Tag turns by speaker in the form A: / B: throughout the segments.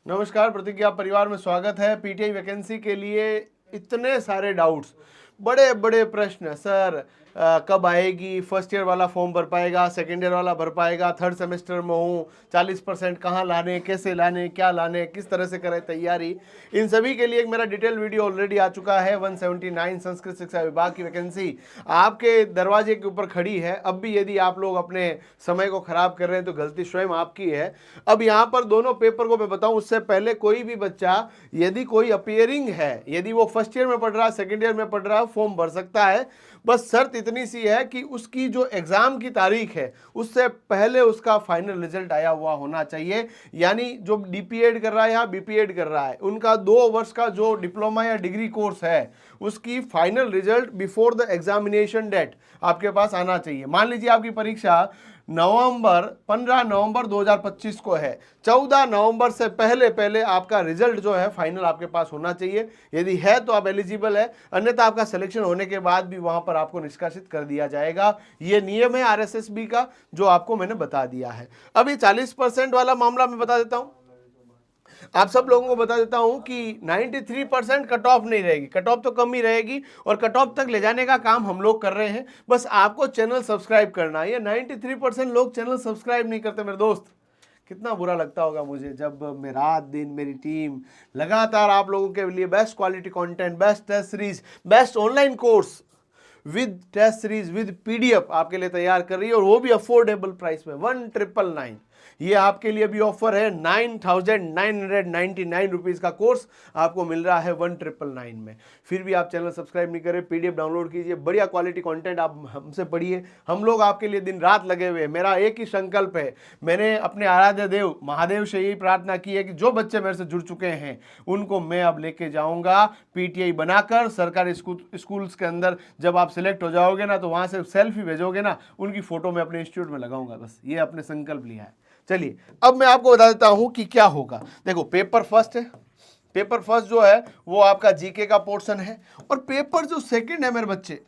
A: नमस्कार, प्रतिज्ञा परिवार में स्वागत है। पीटीआई वैकेंसी के लिए इतने सारे डाउट्स, बड़े बड़े प्रश्न। सर कब आएगी, फर्स्ट ईयर वाला फॉर्म भर पाएगा, सेकेंड ईयर वाला भर पाएगा, थर्ड सेमेस्टर में हूँ, 40% कहाँ लाने, कैसे लाने, क्या लाने, किस तरह से करें तैयारी, इन सभी के लिए एक मेरा डिटेल वीडियो ऑलरेडी आ चुका है। 179 संस्कृत शिक्षा विभाग की वैकेंसी आपके दरवाजे के ऊपर खड़ी है। अब भी यदि आप लोग अपने समय को खराब कर रहे हैं तो गलती स्वयं आपकी है। अब यहाँ पर दोनों पेपर को मैं बताऊं उससे पहले, कोई भी बच्चा यदि कोई अपीयरिंग है, यदि वो फर्स्ट ईयर में पढ़ रहा है, सेकेंड ईयर में पढ़ रहा है, फॉर्म भर सकता है। बस शर्त इतनी सी है कि उसकी जो एग्जाम की तारीख है उससे पहले उसका फाइनल रिजल्ट आया हुआ होना चाहिए। यानी जो डीपीएड कर रहा है या बीपीएड कर रहा है, उनका 2 वर्ष का जो डिप्लोमा या डिग्री कोर्स है उसकी final result before the examination date आपके पास आना चाहिए। मान लीजिए आपकी परीक्षा 15 नवंबर 2025 को है, 14 नवंबर से पहले पहले आपका रिजल्ट जो है फाइनल आपके पास होना चाहिए। यदि है तो आप एलिजिबल है, अन्यथा आपका सिलेक्शन होने के बाद भी वहां पर आपको निष्कासित कर दिया जाएगा। ये नियम है आरएसएसबी का, जो आपको मैंने बता दिया है। अब ये 40% वाला मामला मैं बता देता हूं, आप सब लोगों को बता देता हूं कि 93% कट ऑफ नहीं रहेगी, कट ऑफ तो कम ही रहेगी, और कट ऑफ तक ले जाने का काम हम लोग कर रहे हैं। बस आपको चैनल सब्सक्राइब करना है। ये 93% लोग चैनल सब्सक्राइब नहीं करते मेरे दोस्त। कितना बुरा लगता होगा मुझे जब मैं रात दिन मेरी टीम लगातार आप लोगों के लिए best quality content, best test series, best online course with test series with PDF आपके लिए तैयार कर रही है, और वो भी अफोर्डेबल प्राइस में 1999। ये आपके लिए भी ऑफर है। 9,999 रुपीज का कोर्स आपको मिल रहा है 1999 में। फिर भी आप चैनल सब्सक्राइब नहीं करें, पीडीएफ डाउनलोड कीजिए, बढ़िया क्वालिटी कंटेंट आप हमसे पढ़िए। हम लोग आपके लिए दिन रात लगे हुए हैं। मेरा एक ही संकल्प है, मैंने अपने आराध्य देव महादेव से यही प्रार्थना की है कि जो बच्चे मेरे से जुड़ चुके हैं उनको मैं अब लेके जाऊंगा पीटीआई बनाकर सरकारी स्कूल्स के अंदर। जब आप सिलेक्ट हो जाओगे ना तो वहां से सेल्फी भेजोगे ना, उनकी फोटो मैं अपने इंस्टीट्यूट में लगाऊंगा। बस ये अपने संकल्प लिया है। चलिए अब मैं आपको बता देता हूं कि क्या होगा। देखो, पेपर फर्स्ट है, पेपर फर्स्ट जो है वो आपका जीके का पोर्शन है, और पेपर जो सेकंड है मेरे बच्चे,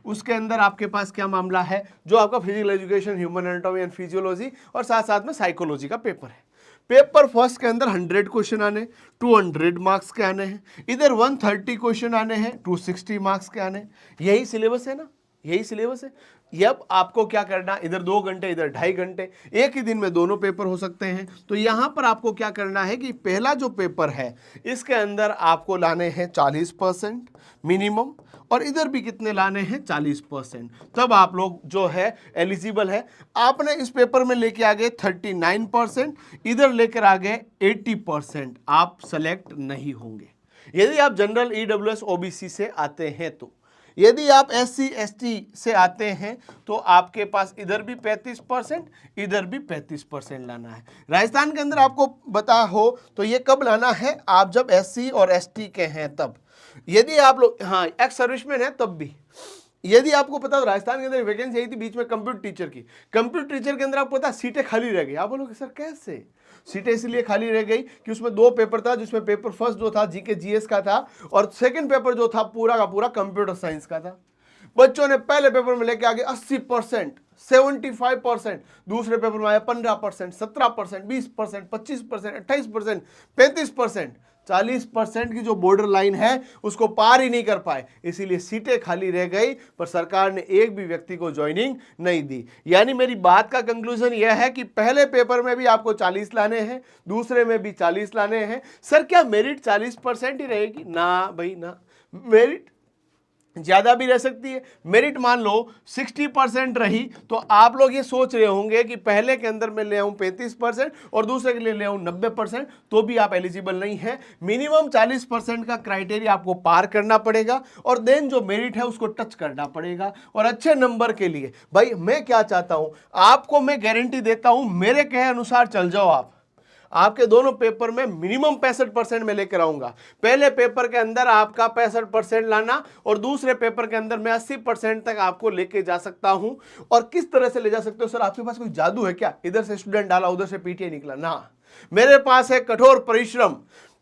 A: उसके अंदर आपके पास क्या मामला है, जो आपका physical education, human anatomy and physiology और साथ साथ में साइकोलॉजी का पेपर है। पेपर फर्स्ट के अंदर 100 क्वेश्चन आने, 200 मार्क्स के आने हैं। इधर 130 क्वेश्चन आने हैं, 260 मार्क्स के आने। यही सिलेबस है ना, यही सिलेबस है। अब आपको क्या करना, इधर 2 घंटे इधर 2.5 घंटे, एक ही दिन में दोनों पेपर हो सकते हैं। तो यहां पर आपको क्या करना है कि पहला जो पेपर है इसके अंदर आपको लाने हैं 40% मिनिमम, और इधर भी कितने लाने हैं, 40%। तब आप लोग जो है एलिजिबल है। आपने इस पेपर में लेके आ गए 39%, इधर लेकर आ गए 80%, आप सेलेक्ट नहीं होंगे यदि आप जनरल, ईडब्ल्यूएस, ओबीसी से आते हैं तो। यदि आप एससी एसटी से आते हैं तो आपके पास इधर भी 35%, इधर भी 35% लाना है। राजस्थान के अंदर आपको बता हो तो ये कब लाना है, आप जब एससी और एसटी के हैं तब। यदि आप लोग हाँ एक्स सर्विसमैन है तब भी। यदि आपको पता हो राजस्थान के अंदर वैकेंसी आई थी बीच में कंप्यूटर टीचर की, कंप्यूटर टीचर के अंदर आपको पता सीटें खाली रह गई। आप बोलोगे सर कैसे? सीटें इसलिए खाली रह गई कि उसमें 2 पेपर था, जिसमें पेपर फर्स्ट जो था जीके जीएस का था, और सेकंड पेपर जो था पूरा का पूरा कंप्यूटर साइंस का था। बच्चों ने पहले पेपर में लेके आगे 80%, 75%, दूसरे पेपर में आया 15%, 17%, 20%, 25%, 28%, 35%, 40% की जो बॉर्डर लाइन है उसको पार ही नहीं कर पाए, इसीलिए सीटें खाली रह गई, पर सरकार ने एक भी व्यक्ति को ज्वाइनिंग नहीं दी। यानी मेरी बात का कंक्लूजन यह है कि पहले पेपर में भी आपको 40 लाने हैं, दूसरे में भी 40 लाने हैं। सर क्या मेरिट 40% ही रहेगी? ना भाई ना, मेरिट ज्यादा भी रह सकती है। मेरिट मान लो 60% रही तो आप लोग ये सोच रहे होंगे कि पहले के अंदर मैं ले आऊं 35% और दूसरे के लिए ले आऊं 90%, तो भी आप एलिजिबल नहीं है। मिनिमम 40% का क्राइटेरिया आपको पार करना पड़ेगा, और देन जो मेरिट है उसको टच करना पड़ेगा। और अच्छे नंबर के लिए भाई मैं क्या चाहता हूं, आपको मैं गारंटी देता हूं, मेरे कहे अनुसार चल जाओ आप, आपके दोनों पेपर में मिनिमम 65% में लेकर आऊंगा। पहले पेपर के अंदर आपका 65% लाना, और दूसरे पेपर के अंदर मैं 80% तक आपको लेके जा सकता हूं। और किस तरह से ले जा सकते हो सर, आपके पास कोई जादू है क्या, इधर से स्टूडेंट डाला उधर से पीटीआई निकला? ना, मेरे पास है कठोर परिश्रम,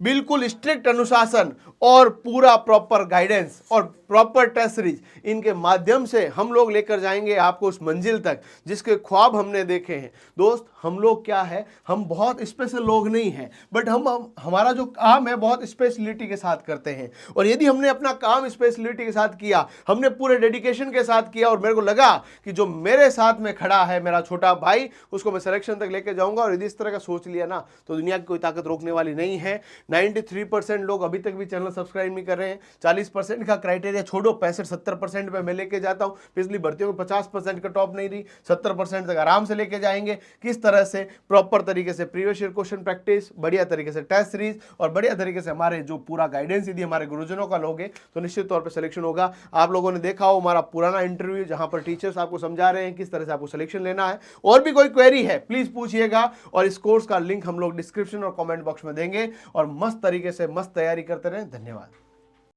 A: बिल्कुल स्ट्रिक्ट अनुशासन और पूरा प्रॉपर गाइडेंस और प्रॉपर टेस्ट सीरीज, इनके माध्यम से हम लोग लेकर जाएंगे आपको उस मंजिल तक जिसके ख्वाब हमने देखे हैं। दोस्त, हम लोग क्या है, हम बहुत स्पेशल लोग नहीं हैं, बट हम हमारा जो काम है बहुत स्पेशलिटी के साथ करते हैं। और यदि हमने अपना काम स्पेशलिटी के साथ किया, हमने पूरे डेडिकेशन के साथ किया, और मेरे को लगा कि जो मेरे साथ में खड़ा है मेरा छोटा भाई, उसको मैं सिलेक्शन तक लेके जाऊंगा, और यदि इस तरह का सोच लिया ना, तो दुनिया की कोई ताकत रोकने वाली नहीं है। 93% लोग अभी तक भी चैनल सब्सक्राइब नहीं कर रहे हैं। 40% का क्राइटेरिया छोड़ो, 65-70% पे मैं लेके जाता हूं। पिछली भर्तियों में 50% का टॉप नहीं रही, 70% तक आराम से लेके जाएंगे। किस तरह से प्रॉपर तरीके से प्रीवियस ईयर क्वेश्चन प्रैक्टिस, बढ़िया तरीके से टेस्ट सीरीज, और बढ़िया तरीके से हमारे जो पूरा गाइडेंस यदि हमारे गुरुजनों का लोगे तो निश्चित तौर पर सिलेक्शन होगा। आप लोगों ने देखा हो हमारा पुराना इंटरव्यू जहां पर टीचर्स आपको समझा रहे हैं किस तरह से आपको सिलेक्शन लेना है। और भी कोई क्वेरी है प्लीज पूछिएगा, और इस कोर्स का लिंक हम लोग डिस्क्रिप्शन और कमेंट बॉक्स में देंगे। और मस्त तरीके से मस्त तैयारी करते रहें। धन्यवाद।